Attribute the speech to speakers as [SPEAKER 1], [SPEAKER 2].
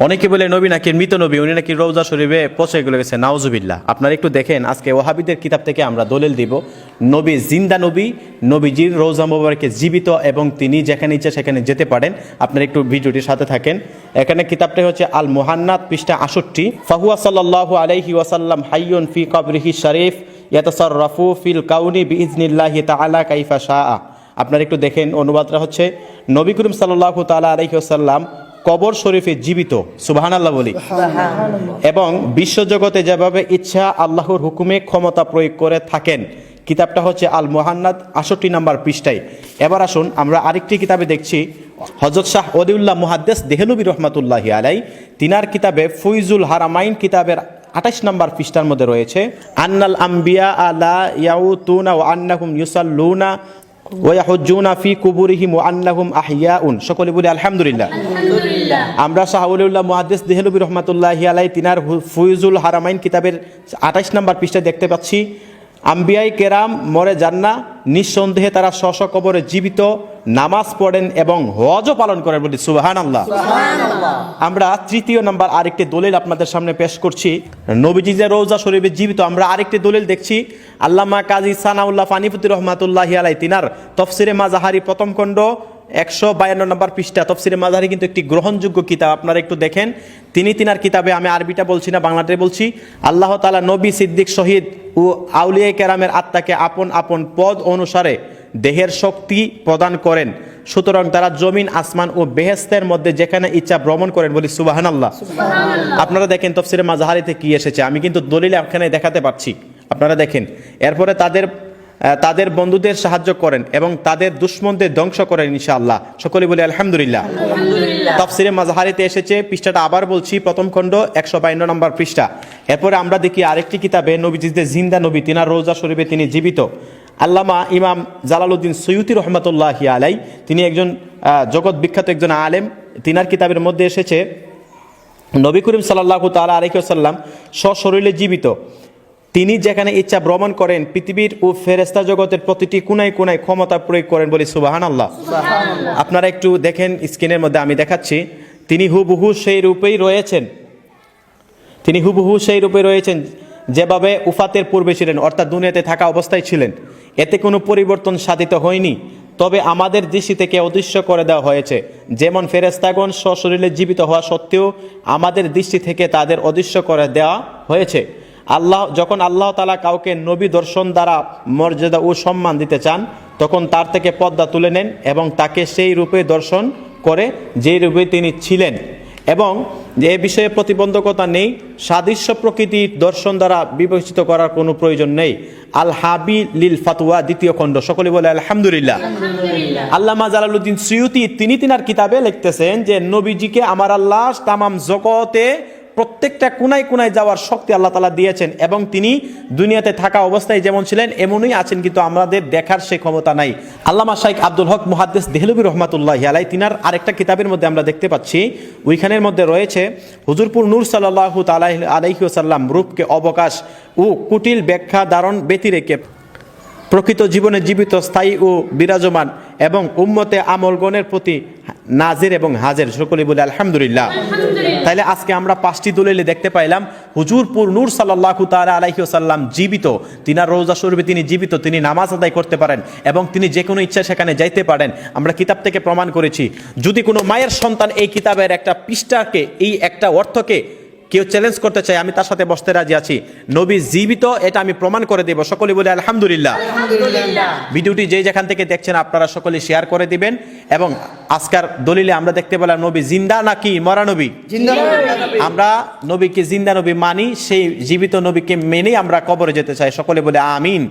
[SPEAKER 1] অনেকে বলে নবী নাকি মৃত নবী, উনি নাকি রওজা শরীফে পচে গেছে, নাউজুবিল্লাহ। আপনারা একটু দেখেন, আজকে ওয়াহাবিদের কিতাব থেকে আমরা দলিল দিব নবী জিন্দা নবী, নবীজির রওজা মোবারকে জীবিত এবং তিনি যেখানে ইচ্ছা সেখানে যেতে পারেন। আপনারা একটু ভিডিওটির সাথে থাকেন। এখানে কিতাবটা হচ্ছে আল মুহান্নাদ, পৃষ্ঠা 68। ফাহুয়া সাল্লাল্লাহু আলাইহি ওয়াসাল্লাম হাইয়ুন ফি কবরিহি শরীফ ইয়াতাসাররাফু ফিল কাউনি বিইজনিল্লাহি তাআলা কাইফা শাআ। আপনারা একটু দেখেন, অনুবাদটা হচ্ছে নবী করিম সাল্লাল্লাহু তাআলা আলাইহি ওয়াসাল্লাম কবর শরীফে জীবিত, সুবহানাল্লাহ বলি, এবং বিশ্বজগতে যেভাবে ইচ্ছা আল্লাহর হুকুমে ক্ষমতা প্রয়োগ করে থাকেন। কিতাবটা হচ্ছে আল মুহান্নাদ, 68 নম্বর পৃষ্ঠায়। এবার আসুন আমরা আরেকটি কিতাবে দেখছি, হযরত শাহ ওলিউল্লাহ মুহাদ্দিস দেহলভী রহমাতুল্লাহি আলাই, তিনার কিতাবে ফুইজুল হারামাইন কিতাবের 28 নম্বর পৃষ্ঠার মধ্যে রয়েছে আন্নাল আম্বিয়া আলা ইয়াউতুনা ওয়া আন্নাহুম ইউসাল্লুনা ওয়া ইয়াহুজ্জুনা ফি কুবুরিহিম ওয়া আন্নাহুম আহইয়াউন। সকলে বলি আলহামদুলিল্লাহ। আমরা শাহ ওলিউল্লাহ মুহাদ্দিস দেহলভী রহমাতুল্লাহি আলাই তিনার ফুইজুল হারামাইন কিতাবের 28 নম্বর পৃষ্ঠায় দেখতে পাচ্ছি, আম্বিয়াই কেরাম মরে যান না, নিঃসন্দেহে তারা স্ব স্ব কবরে জীবিত, নামাজ পড়েন এবং হজও পালন করেন, বলি সুবহানাল্লাহ। আমরা তৃতীয় নম্বর আরেকটি দলিল আপনাদের সামনে পেশ করছি, নবীজি যে রওজা শরীফে জীবিত। আমরা আরেকটি দলিল দেখছি, আল্লামা কাজী সানাউল্লাহ ফানিপুতি রহমাতুল্লাহি আলাই তিনার তফসিরে মাজাহারি প্রথম খণ্ড 152 নম্বর পৃষ্ঠা। তফসিরে মাজাহারি কিন্তু একটি গ্রহণযোগ্য কিতাব, আপনারা একটু দেখেন। তিনার কিতাবে, আমি আরবিটা বলছি না, বাংলাতে বলছি, আল্লাহ তাআলা নবী, সিদ্দিক, শহীদ ও আউলিয়া কেরামের আত্মাকে আপন আপন পদ অনুসারে দেহের শক্তি প্রদান করেন, সুতরাং তারা জমিন, আসমান ও বেহেশতের মধ্যে যেখানে ইচ্ছা ভ্রমণ করেন, বলি সুবহানাল্লাহ। আপনারা দেখেন তফসিরে মাজাহারিতে কি এসেছে, আমি কিন্তু দলিল এখানে দেখাতে পারছি, আপনারা দেখেন। এরপরে তাদের বন্ধুদের সাহায্য করেন এবং তাদের দুশমনদের ধ্বংস করেন ইনশাআল্লাহ। সকলে বলি আলহামদুলিল্লাহ। তাফসিরে মাজাহারিতে এসেছে, পৃষ্ঠাটা আবার বলছি, প্রথম খণ্ড 152 নম্বর পৃষ্ঠা। এরপরে আমরা দেখি আরেকটি কিতাবে, নবীজিদের জিন্দা নবী, তিনার রওজা শরীফে তিনি জীবিত। আল্লামা ইমাম জালালউদ্দিন সৈয়ুতি রহমাতুল্লাহি আলাই, তিনি একজন জগৎ বিখ্যাত একজন আলেম। তিনার কিতাবের মধ্যে এসেছে নবী করিম সাল্লাল্লাহু তাআলা আলাইহি ওয়াসাল্লাম সশরীরে জীবিত, তিনি যেখানে ইচ্ছা ভ্রমণ করেন, পৃথিবীর ও ফেরেশতা জগতের প্রতিটি কোনায় কোনায় ক্ষমতা প্রয়োগ করেন, বলি সুবহানাল্লাহ। আপনারা একটু দেখেন স্ক্রিনের মধ্যে, আমি দেখাচ্ছি, তিনি হুবহু সেই রূপেই রয়েছেন যেভাবে উফাতের পূর্বে ছিলেন, অর্থাৎ দুনিয়াতে থাকা অবস্থায় ছিলেন। এতে কোনো পরিবর্তন সাধিত হয়নি, তবে আমাদের দৃষ্টি থেকে অদৃশ্য করে দেওয়া হয়েছে। যেমন ফেরেশতাগণ সশরীরে জীবিত হওয়া সত্ত্বেও আমাদের দৃষ্টি থেকে তাদের অদৃশ্য করে দেওয়া হয়েছে। যখন আল্লাহ তাআলা কাউকে নবী দর্শন দ্বারা মর্যাদা ও সম্মান দিতে চান, তখন তার থেকে পর্দা তুলে নেন এবং তাকে সেই রূপে দর্শন করে যেই রূপে তিনি ছিলেন, এবং এ বিষয়ে প্রতিবন্ধকতা নেই। সাদৃশ্য প্রকৃতির দর্শন দ্বারা বিবেচিত করার কোনো প্রয়োজন নেই। আল হাবি লিল ফাতওয়া, দ্বিতীয় খণ্ড। সকলে বলে আলহামদুলিল্লাহ। আল্লামা জালালউদ্দিন সৈয়ুতি তিনার কিতাবে লিখতেছেন যে নবীজিকে আমার আল্লাহ তামাম জগতে প্রত্যেকটা কোনায় কোনায় যাওয়ার শক্তি আল্লাহ তাআলা দিয়েছেন, এবং তিনি দুনিয়াতে থাকা অবস্থায় যেমন ছিলেন এমনই আছেন, কিন্তু আমাদের দেখার সেই ক্ষমতা নাই। আল্লামা শাইখ আব্দুল হক মুহাদ্দিস দেহলভী রহমাতুল্লাহি আলাই তিনার আরেকটা কিতাবের মধ্যে আমরা দেখতে পাচ্ছি, ওইখানের মধ্যে রয়েছে হুজুরপুর নূর সাল্লাল্লাহু তাআলা আলাইহি ওয়াসাল্লাম রূপকে অবকাশ ও কুটিল ব্যাখ্যা ধারণ ব্যতি রেখে প্রকৃত জীবনে জীবিত, স্থায়ী ও বিরাজমান, এবং উম্মতে আমলগণের প্রতি নাজির এবং হাজির। সকলে বলে আলহামদুলিল্লাহ। তাইলে আজকে আমরা 5টি দলিলে দেখতে পাইলাম হুজুরপুর নূর সাল্লাল্লাহু তাআলা আলাইহি ওয়াসাল্লাম জীবিত, তিনার রওজা শরীফে তিনি জীবিত, তিনি নামাজ আদায় করতে পারেন এবং তিনি যে কোনো ইচ্ছা সেখানে যাইতে পারেন। আমরা কিতাব থেকে প্রমাণ করেছি। যদি কোনো মায়ের সন্তান এই কিতাবের একটা পৃষ্ঠাকে, এই একটা অর্থকে কেউ চ্যালেঞ্জ করতে চায়, আমি তার সাথে বসতে রাজি আছি। নবী জীবিত, এটা আমি প্রমাণ করে দেব। সকলে বলে আলহামদুলিল্লাহ। ভিডিওটি যেখান থেকে দেখছেন আপনারা সকলে শেয়ার করে দিবেন, এবং আজকের দলিলে আমরা দেখতে পেলাম নবী জিন্দা নাকি মরা নবী? আমরা নবীকে জিন্দা নবী মানি, সেই জীবিত নবীকে মেনেই আমরা কবরে যেতে চাই। সকলে বলে আমিন।